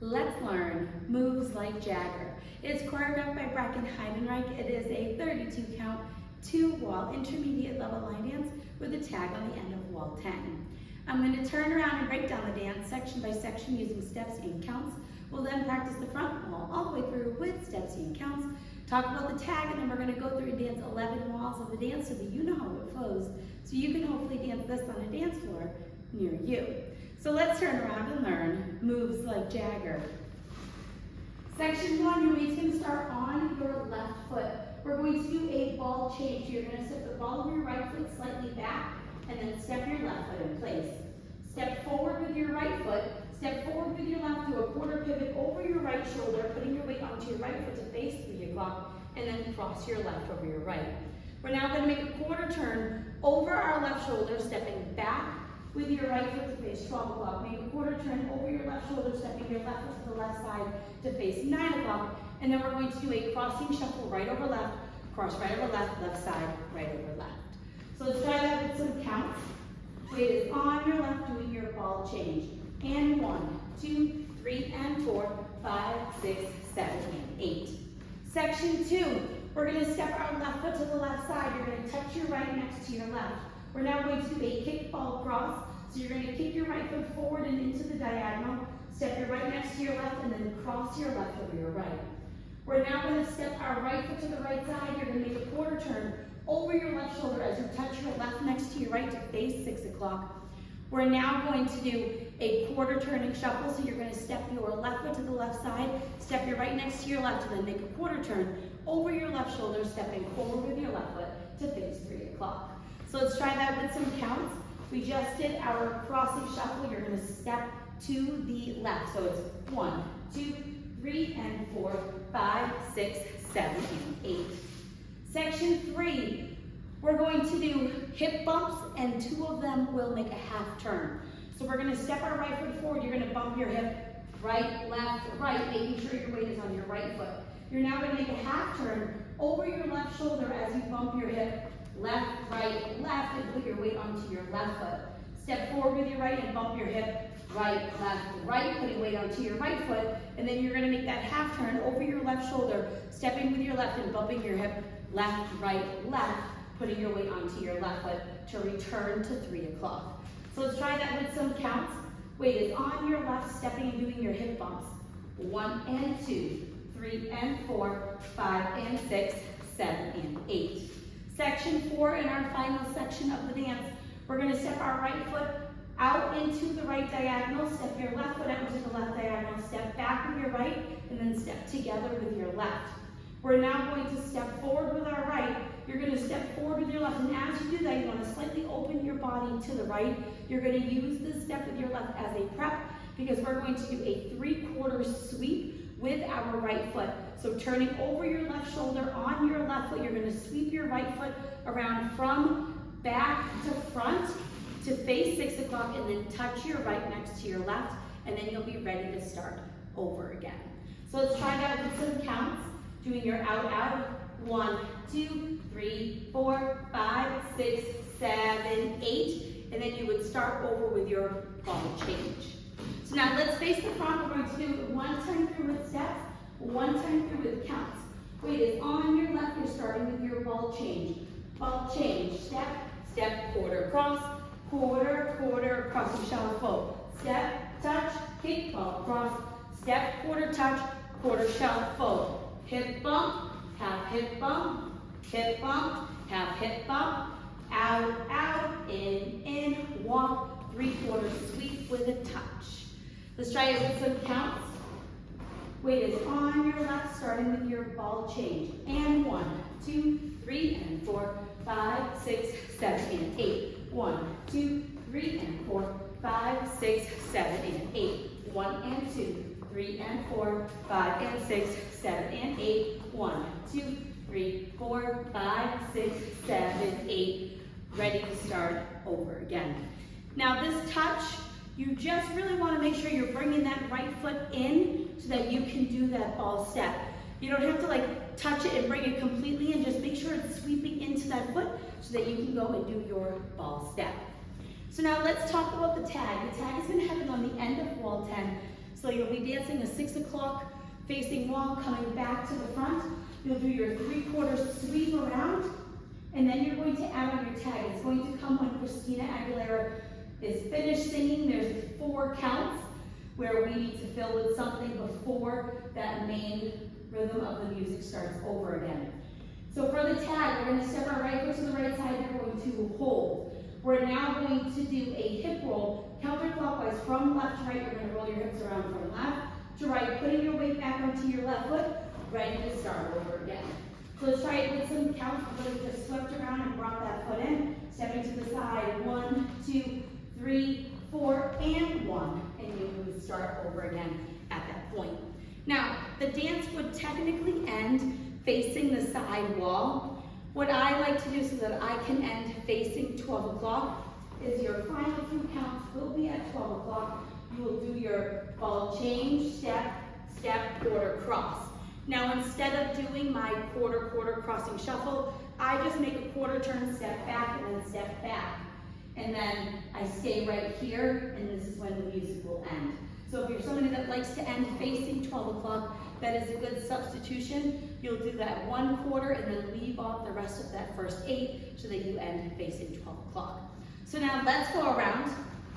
Let's learn moves like Jagger. It's choreographed by Bracken Heidenreich. It is a 32 count, 2-wall intermediate level line dance with a tag on the end of wall 10. I'm going to turn around and break down the dance section by section using steps and counts. We'll then practice the front wall all the way through with steps and counts, talk about the tag, and then we're going to go through and dance 11 walls of the dance so that you know how it flows, so you can hopefully dance this on a dance floor near you. So let's turn around and learn moves like Jagger. Section 1, your weight's going to start on your left foot. We're going to do a ball change. You're going to step the ball of your right foot slightly back and then step your left foot in place. Step forward with your right foot, step forward with your left, do a quarter pivot over your right shoulder, putting your weight onto your right foot to face 3 o'clock, and then cross your left over your right. We're now going to make a quarter turn over our left shoulder, stepping back with your right foot to face 12 o'clock. Make a quarter turn over your left shoulder, stepping your left foot to the left side to face 9 o'clock. And then we're going to do a crossing shuffle right over left, cross right over left, left side, right over left. So let's try that with some counts. Weight is on your left doing your ball change. And 1, 2, 3, and 4, 5, 6, 7, and 8. Section 2, we're going to step our left foot to the left side. You're going to touch your right next to your left. We're now going to do a kick ball cross. So you're going to kick your right foot forward and into the diagonal, step your right next to your left, and then cross your left over your right. We're now going to step our right foot to the right side. You're going to make a quarter turn over your left shoulder as you touch your left next to your right to face 6 o'clock. We're now going to do a quarter turning shuffle. So you're going to step your left foot to the left side, step your right next to your left, and then make a quarter turn over your left shoulder, stepping forward with your left foot to face 3 o'clock. So let's try that with some counts. We just did our crossing shuffle. You're going to step to the left. So it's 1, 2, 3, and 4, 5, 6, 7, and 8. Section 3, we're going to do hip bumps, and 2 of them will make a half turn. So we're going to step our right foot forward. You're going to bump your hip right, left, right, making sure your weight is on your right foot. You're now going to make a half turn over your left shoulder as you bump your hip left, right, left, and put your weight onto your left foot. Step forward with your right and bump your hip right, left, right, putting weight onto your right foot. And then you're going to make that half turn over your left shoulder, stepping with your left and bumping your hip left, right, left, putting your weight onto your left foot to return to 3 o'clock. So let's try that with some counts. Weight is on your left, stepping and doing your hip bumps. 1 and 2, 3 and 4, 5 and 6, 7 and 8. Section 4, in our final section of the dance, we're going to step our right foot out into the right diagonal, step your left foot out into the left diagonal, step back with your right, and then step together with your left. We're now going to step forward with our right. You're going to step forward with your left, and as you do that, you want to slightly open your body to the right. You're going to use this step with your left as a prep, because we're going to do a 3/4 sweep with our right foot. So turning over your left shoulder on your left foot, you're going to sweep your right foot around from back to front to face 6 o'clock, and then touch your right next to your left, and then you'll be ready to start over again. So let's try that with some counts. Doing your out, out. 1, 2, 3, 4, 5, 6, 7, 8. And then you would start over with your ball change. So now let's face the front. We're going to do 1 time through with steps, 1 time through with counts. Weight is on your left. You're starting with your ball change. Ball change. Step, step, quarter, cross, quarter, quarter, crossing shuffle. Step, touch, kick, ball, cross. Step, quarter, touch, quarter, shuffle. Hip bump, half hip bump, half hip bump, out, out, in, walk, 3/4 sweep with a touch. Let's try it with some counts. Weight is on your left, starting with your ball change. And 1, 2, 3, and 4, 5, 6, 7, and 8. 1, 2, 3, and 4, 5, 6, 7, and 8. 1 and 2. 3 and 4, 5 and 6, 7 and 8. 1, 2, 3, 4, 5, 6, 7, 8. Ready to start over again. Now this touch, you just really want to make sure you're bringing that right foot in so that you can do that ball step. You don't have to like touch it and bring it completely in. Just make sure it's sweeping into that foot so that you can go and do your ball step. So now let's talk about the tag. The tag is going to happen on the end of wall 10. So you'll be dancing a 6 o'clock facing wall, coming back to the front. You'll do your 3/4 sweep around, and then you're going to add on your tag. It's going to come when Christina Aguilera is finished singing. There's 4 counts where we need to fill with something before that main rhythm of the music starts over again. So for the tag, we're going to step our right foot to the right side. We're going to hold. We're now going to do a hip roll, counterclockwise from left to right. You're going to roll your hips around from left to right, putting your weight back onto your left foot, ready to start over again. So let's try it with some counts. Really just swept around and brought that foot in. Stepping to the side, 1, 2, 3, 4, and 1. And you would start over again at that point. Now, the dance would technically end facing the side wall. What I like to do so that I can end facing 12 o'clock is your final 2 counts will be at 12 o'clock. You will do your ball change, step, step, quarter, cross. Now instead of doing my quarter, quarter crossing shuffle, I just make a quarter turn, step back, and then step back. And then I stay right here, and this is when the music will end. So if you're somebody that likes to end facing 12 o'clock, that is a good substitution. You'll do that 1 quarter and then leave off the rest of that first 8 so that you end facing 12 o'clock. So now let's go around.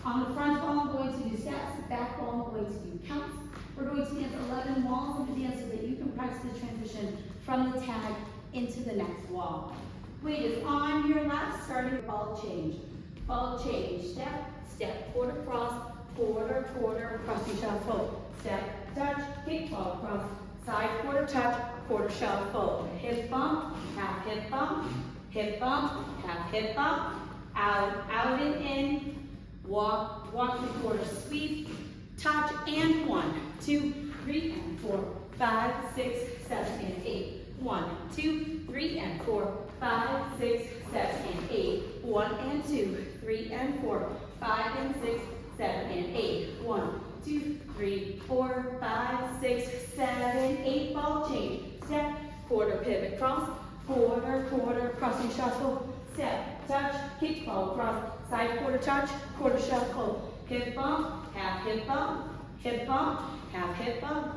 On the front ball, I'm going to do steps. The back ball, I'm going to do counts. We're going to dance 11 walls of the dance so that you can practice the transition from the tag into the next wall. Weight is on your left, starting with ball change. Ball change, step, step, quarter cross, quarter, quarter, crossing shuffle. Step, touch, kick, ball cross, side quarter touch, quarter shuffle. Hip bump, half hip bump, hip bump, half hip bump, out, out and in, walk, walk 3/4 sweep, touch, and 1, 2, 3, and 4, 5, 6, 7, and 8. 1, 2, 3, and 4, 5, 6, 7, and 8. 1 and 2, 3 and 4, 5 and 6, 7 and 8. 1, 2, 3, 4, 5, 6, 7, 8. Ball change. Step, quarter pivot cross, quarter, quarter crossing shuffle. Step, touch, kick, ball cross, side quarter touch, quarter shuffle. Hip bump, half hip bump, hip bump, half hip bump.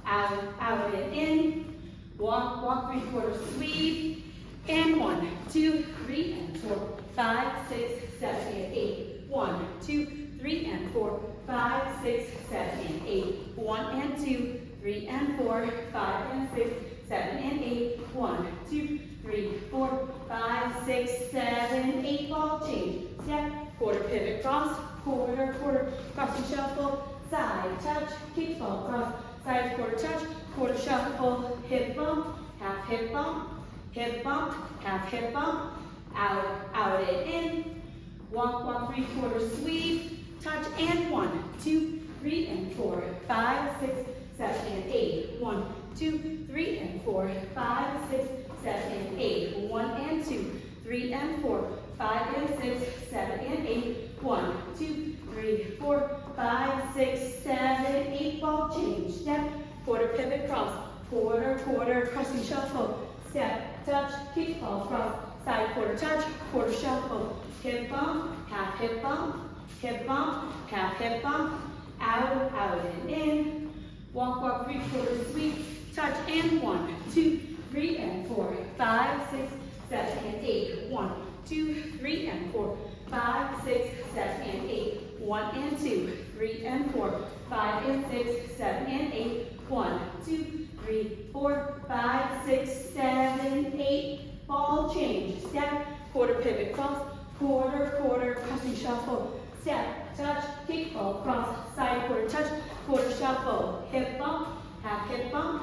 Out, out and in. Walk, walk 3/4 sweep. And 1, 2, 3, and 4, 5, 6, 7, and 8. 1, 2, 3, and 4, 5, 6, 7, and 8. 1 and 2, 3 and 4, 5 and 6, 7 and 8. 1, 2, 3, 4, 5, 6, 7, 8. Ball change. Step, quarter pivot cross, quarter, quarter crossing shuffle. Side touch, kick, ball cross, side quarter touch, quarter shuffle. Hip bump, half hip bump, hip bump, half hip bump. Out, out and in. Walk, walk 3/4 sweep, touch, and 1, 2, 3, and 4, 5, 6, 7, and 8. 1, 2, 3, and 4, 5, 6, 7, and 8. 1 and 2, 3 and 4, 5 and 6, 7 and 8. 1, 2, 3, 4, 5, 6, 7, 8. Ball change. Step, quarter pivot cross, quarter, quarter crossing shuffle. Step, touch, kick, ball cross, side quarter touch, quarter shuffle. Hip bump, half hip bump, hip bump, half hip bump. Out, out and in. Walk, walk 3/4 sweep, touch, and 1, 2, 3, and 4, 5, 6, 7, and 8. 1, 2, 3, and 4, 5, 6, 7, and 8. 1 and 2, 3 and 4, 5 and 6, 7 and 8. 1, 2, 3, 4, 5, 6, 7, 8. Ball change. Step, quarter pivot cross, quarter, quarter crossing shuffle. Step, touch, kick, ball cross, side quarter touch, quarter shuffle. Hip bump, half hip bump,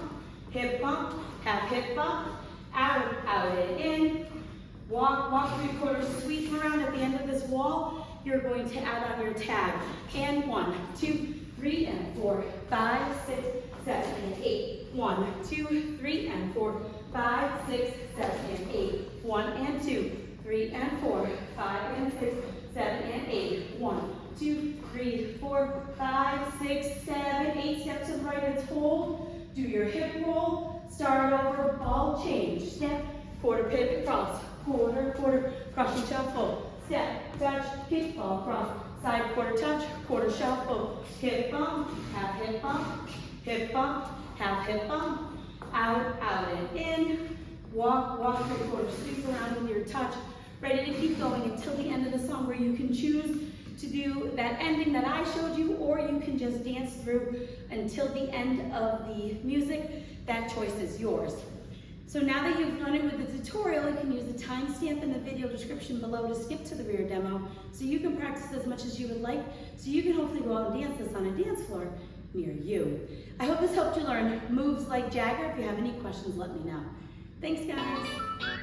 hip bump, half hip bump. Out, out and in. Walk, walk 3/4 sweep around at the end of this wall. You're going to add on your tag. And 1, 2, 3, and 4, 5, 6, 7, and 8. 1, 2, 3, and 4, 5, 6, 7, and 8. 1 and 2, 3 and 4, 5 and 6, 7 and 8. 1, 2, 3, 4, 5, 6, 7, 8. Step to the right and hold. Do your hip roll. Start over, ball change. Step, quarter pivot cross, quarter, quarter crossing shuffle. step, touch, kick, ball, cross, side, quarter touch, quarter shuffle, hip bump, half hip bump, half hip bump, out, out and in, walk, walk for a quarter, sweep around with your touch, ready to keep going until the end of the song where you can choose to do that ending that I showed you, or you can just dance through until the end of the music. That choice is yours. So now that you've done it with the tutorial, you can use the timestamp in the video description below to skip to the rear demo, so you can practice as much as you would like, so you can hopefully go out and dance this on a dance floor near you. I hope this helped you learn moves like Jagger. If you have any questions, let me know. Thanks, guys.